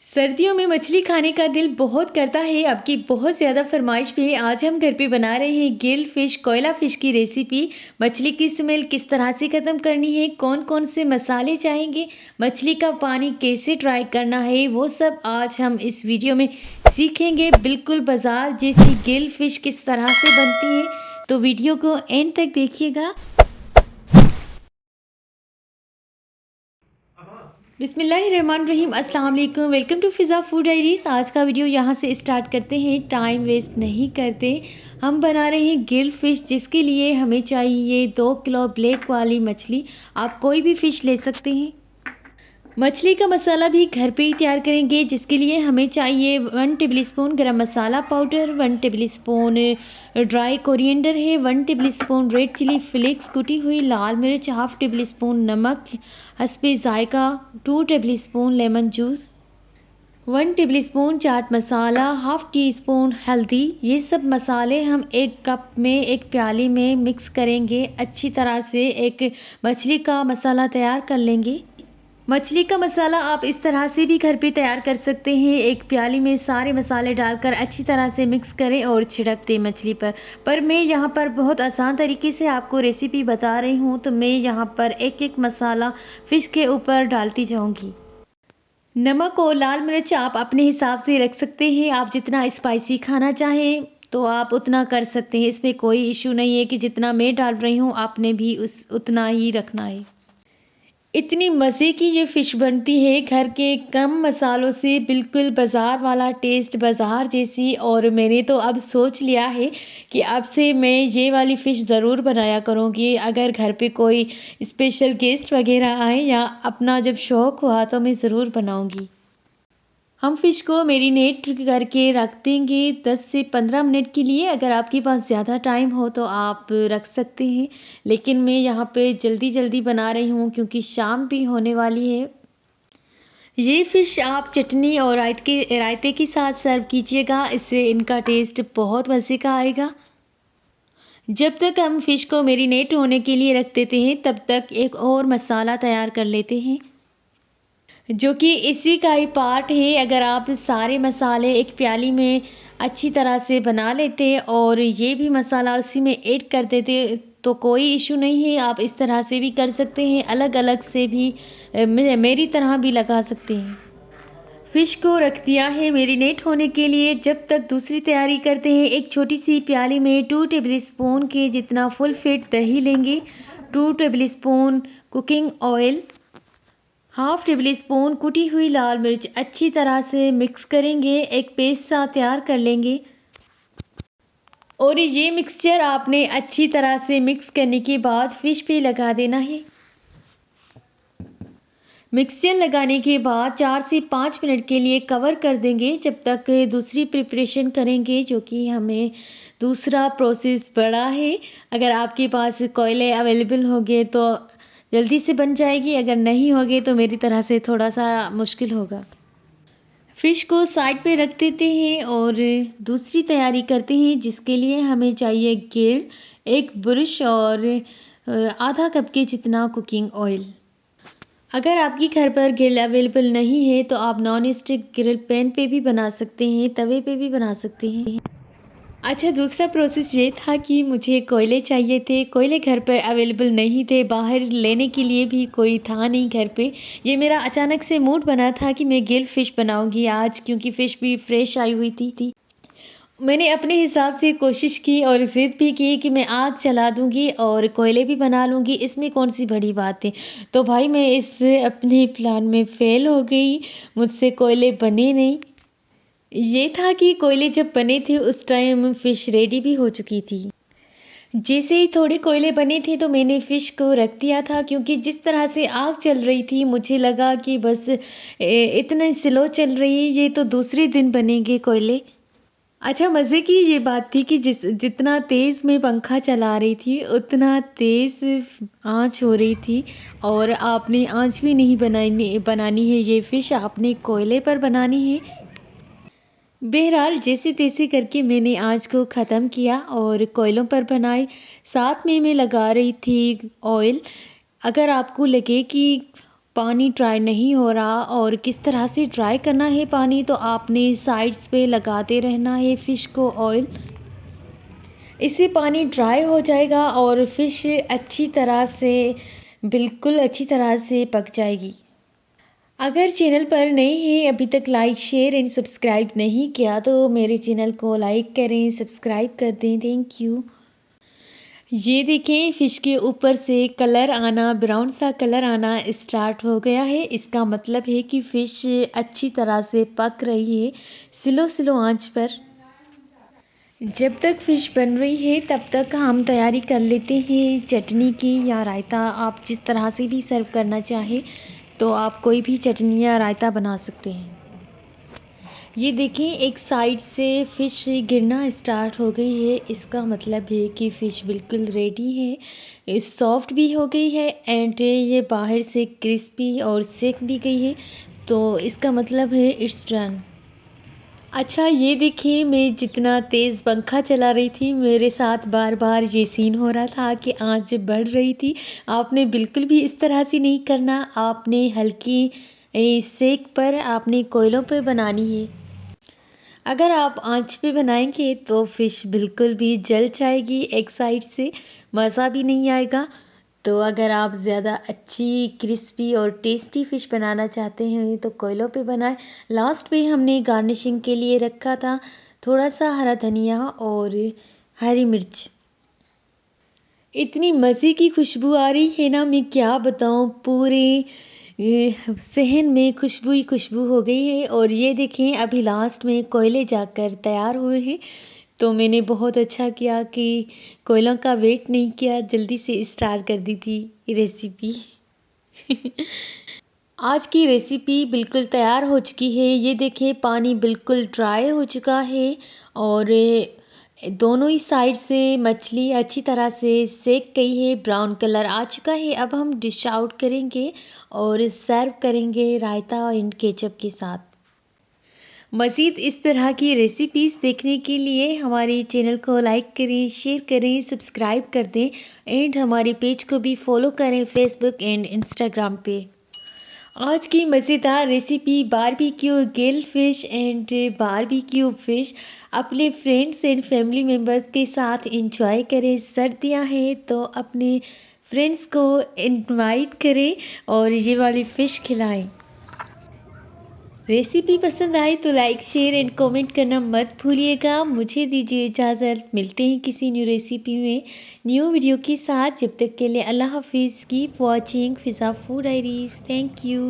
सर्दियों में मछली खाने का दिल बहुत करता है। आपकी बहुत ज़्यादा फरमाइश पे आज हम घर पे बना रहे हैं गिल फिश कोयला फिश की रेसिपी। मछली की स्मेल किस तरह से ख़त्म करनी है, कौन कौन से मसाले चाहेंगे, मछली का पानी कैसे ट्राई करना है, वो सब आज हम इस वीडियो में सीखेंगे। बिल्कुल बाजार जैसी गिल फिश किस तरह से बनती है, तो वीडियो को एंड तक देखिएगा। बिस्मिल्लाहिर्रहमानिर्रहीम, अस्सलाम वालेकुम, welcome to Fiza Food Diaries. आज का वीडियो यहाँ से स्टार्ट करते हैं। टाइम वेस्ट नहीं करते, हम बना रहे हैं गिल फिश, जिसके लिए हमें चाहिए 2 किलो ब्लैक वाली मछली। आप कोई भी फ़िश ले सकते हैं। मछली का मसाला भी घर पे ही तैयार करेंगे, जिसके लिए हमें चाहिए 1 tablespoon garam masala powder, 1 tablespoon dry coriander है, 1 tablespoon red chilli flakes, कुटी हुई लाल मिर्च, हाफ टेबल स्पून नमक, हस्बे जायका, 2 tablespoon lemon juice, 1 tablespoon chaat masala, half teaspoon हल्दी। ये सब मसाले हम एक कप में, एक प्याली में मिक्स करेंगे। अच्छी तरह से एक मछली का मसाला तैयार कर लेंगे। मछली का मसाला आप इस तरह से भी घर पे तैयार कर सकते हैं। एक प्याली में सारे मसाले डालकर अच्छी तरह से मिक्स करें और छिड़क दें मछली पर मैं यहाँ पर बहुत आसान तरीके से आपको रेसिपी बता रही हूँ, तो मैं यहाँ पर एक एक मसाला फ़िश के ऊपर डालती जाऊँगी। नमक और लाल मिर्च आप अपने हिसाब से रख सकते हैं। आप जितना स्पाइसी खाना चाहें तो आप उतना कर सकते हैं। इसमें कोई इशू नहीं है कि जितना मैं डाल रही हूँ आपने भी उतना ही रखना है। इतनी मज़े की ये फ़िश बनती है घर के कम मसालों से, बिल्कुल बाज़ार वाला टेस्ट, बाज़ार जैसी। और मैंने तो अब सोच लिया है कि अब से मैं ये वाली फ़िश ज़रूर बनाया करूँगी। अगर घर पे कोई स्पेशल गेस्ट वगैरह आए या अपना जब शौक़ हुआ तो मैं ज़रूर बनाऊँगी। हम फ़िश को मैरिनेट करके रख देंगे 10 से 15 मिनट के लिए। अगर आपके पास ज़्यादा टाइम हो तो आप रख सकते हैं, लेकिन मैं यहाँ पे जल्दी जल्दी बना रही हूँ क्योंकि शाम भी होने वाली है। ये फ़िश आप चटनी और रायते के साथ सर्व कीजिएगा, इससे इनका टेस्ट बहुत मज़े का आएगा। जब तक हम फ़िश को मैरिनेट होने के लिए रख देते हैं, तब तक एक और मसाला तैयार कर लेते हैं, जो कि इसी का ही पार्ट है। अगर आप सारे मसाले एक प्याली में अच्छी तरह से बना लेते और ये भी मसाला उसी में ऐड कर देते तो कोई इशू नहीं है। आप इस तरह से भी कर सकते हैं, अलग अलग से भी मेरी तरह भी लगा सकते हैं। फ़िश को रख दिया है मैरिनेट होने के लिए। जब तक दूसरी तैयारी करते हैं, एक छोटी सी प्याली में 2 टेबल स्पून के जितना फुल फैट दही लेंगे, 2 table spoon cooking oil, half table spoon कुटी हुई लाल मिर्च अच्छी तरह से मिक्स करेंगे, एक पेस्ट सा तैयार कर लेंगे। और ये मिक्सचर आपने अच्छी तरह से मिक्स करने के बाद फ़िश पे लगा देना है। मिक्सचर लगाने के बाद 4 से 5 मिनट के लिए कवर कर देंगे, जब तक दूसरी प्रिपरेशन करेंगे, जो कि हमें दूसरा प्रोसेस बड़ा है। अगर आपके पास कोयले अवेलेबल होंगे तो जल्दी से बन जाएगी, अगर नहीं होगे तो मेरी तरह से थोड़ा सा मुश्किल होगा। फ़िश को साइड पे रख देते हैं और दूसरी तैयारी करते हैं, जिसके लिए हमें चाहिए गिल, एक ब्रश और आधा कप के जितना कुकिंग ऑयल। अगर आपके घर पर गिल अवेलेबल नहीं है तो आप नॉन स्टिक ग्रिल पैन पे भी बना सकते हैं, तवे पे भी बना सकते हैं। अच्छा, दूसरा प्रोसेस ये था कि मुझे कोयले चाहिए थे। कोयले घर पर अवेलेबल नहीं थे, बाहर लेने के लिए भी कोई था नहीं घर पे। ये मेरा अचानक से मूड बना था कि मैं गिल फिश बनाऊंगी आज, क्योंकि फ़िश भी फ्रेश आई हुई थी। मैंने अपने हिसाब से कोशिश की और ज़िद भी की कि मैं आग जला दूंगी और कोयले भी बना लूँगी, इसमें कौन सी बड़ी बात है। तो भाई मैं इस अपने प्लान में फ़ेल हो गई, मुझसे कोयले बने नहीं। ये था कि कोयले जब बने थे उस टाइम फ़िश रेडी भी हो चुकी थी। जैसे ही थोड़े कोयले बने थे तो मैंने फ़िश को रख दिया था, क्योंकि जिस तरह से आग चल रही थी मुझे लगा कि बस इतना स्लो चल रही है, ये तो दूसरे दिन बनेंगे कोयले। अच्छा, मज़े की ये बात थी कि जितना तेज़ मैं पंखा चला रही थी उतना तेज़ आँच हो रही थी। और आपने आँच भी नहीं बनानी है ये फ़िश, आपने कोयले पर बनानी है। बहरहाल जैसे तैसे करके मैंने आज को ख़त्म किया और कोयलों पर बनाई। साथ में मैं लगा रही थी ऑयल। अगर आपको लगे कि पानी ड्राई नहीं हो रहा और किस तरह से ड्राई करना है पानी, तो आपने साइड्स पे लगाते रहना है फ़िश को ऑयल। इससे पानी ड्राई हो जाएगा और फ़िश बिल्कुल अच्छी तरह से पक जाएगी। अगर चैनल पर नए हैं, अभी तक लाइक शेयर एंड सब्सक्राइब नहीं किया तो मेरे चैनल को लाइक करें, सब्सक्राइब कर दें। Thank you. ये देखें, फ़िश के ऊपर से कलर आना, ब्राउन सा कलर आना स्टार्ट हो गया है। इसका मतलब है कि फ़िश अच्छी तरह से पक रही है स्लो आंच पर। जब तक फ़िश बन रही है तब तक हम तैयारी कर लेते हैं चटनी की या रायता। आप जिस तरह से भी सर्व करना चाहें तो आप कोई भी चटनी या रायता बना सकते हैं। ये देखें, एक साइड से फ़िश गिरना स्टार्ट हो गई है। इसका मतलब है कि फ़िश बिल्कुल रेडी है, सॉफ्ट भी हो गई है एंड ये बाहर से क्रिस्पी और सेक भी गई है, तो इसका मतलब है इट्स डन। अच्छा, ये देखिए, मैं जितना तेज़ पंखा चला रही थी मेरे साथ बार बार ये सीन हो रहा था कि आंच बढ़ रही थी। आपने बिल्कुल भी इस तरह से नहीं करना। आपने हल्की सेक पर आपने कोयलों पर बनानी है। अगर आप आंच पे बनाएंगे तो फ़िश बिल्कुल भी जल जाएगी एक साइड से, मज़ा भी नहीं आएगा। तो अगर आप ज़्यादा अच्छी क्रिस्पी और टेस्टी फ़िश बनाना चाहते हैं तो कोयलों पे बनाएं। लास्ट पे हमने गार्निशिंग के लिए रखा था थोड़ा सा हरा धनिया और हरी मिर्च। इतनी मज़े की खुशबू आ रही है ना, मैं क्या बताऊं, पूरे सहन में खुशबू ही खुशबू हो गई है। और ये देखें, अभी लास्ट में कोयले जाकर तैयार हुए हैं। तो मैंने बहुत अच्छा किया कि कोयलों का वेट नहीं किया, जल्दी से स्टार्ट कर दी थी रेसिपी। आज की रेसिपी बिल्कुल तैयार हो चुकी है। ये देखिए, पानी बिल्कुल ड्राई हो चुका है और दोनों ही साइड से मछली अच्छी तरह से सेक गई है, ब्राउन कलर आ चुका है। अब हम डिश आउट करेंगे और सर्व करेंगे रायता एंड केचप के साथ। मज़ीद इस तरह की रेसिपीज़ देखने के लिए हमारे चैनल को लाइक करें, शेयर करें, सब्सक्राइब कर दें एंड हमारे पेज को भी फॉलो करें फेसबुक एंड इंस्टाग्राम पे। आज की मज़ेदार recipe barbecue Gill fish and barbecue fish अपने फ्रेंड्स एंड फैमिली मेम्बर्स के साथ एंजॉय करें। सर्दियां हैं तो अपने फ्रेंड्स को इनवाइट करें और ये वाली फ़िश खिलाएं। रेसिपी पसंद आए तो लाइक शेयर एंड कमेंट करना मत भूलिएगा। मुझे दीजिए इजाज़त, मिलते हैं किसी न्यू रेसिपी में न्यू वीडियो के साथ। जब तक के लिए अल्लाह हाफिज़। Keep watching Fiza food diaries. Thank you.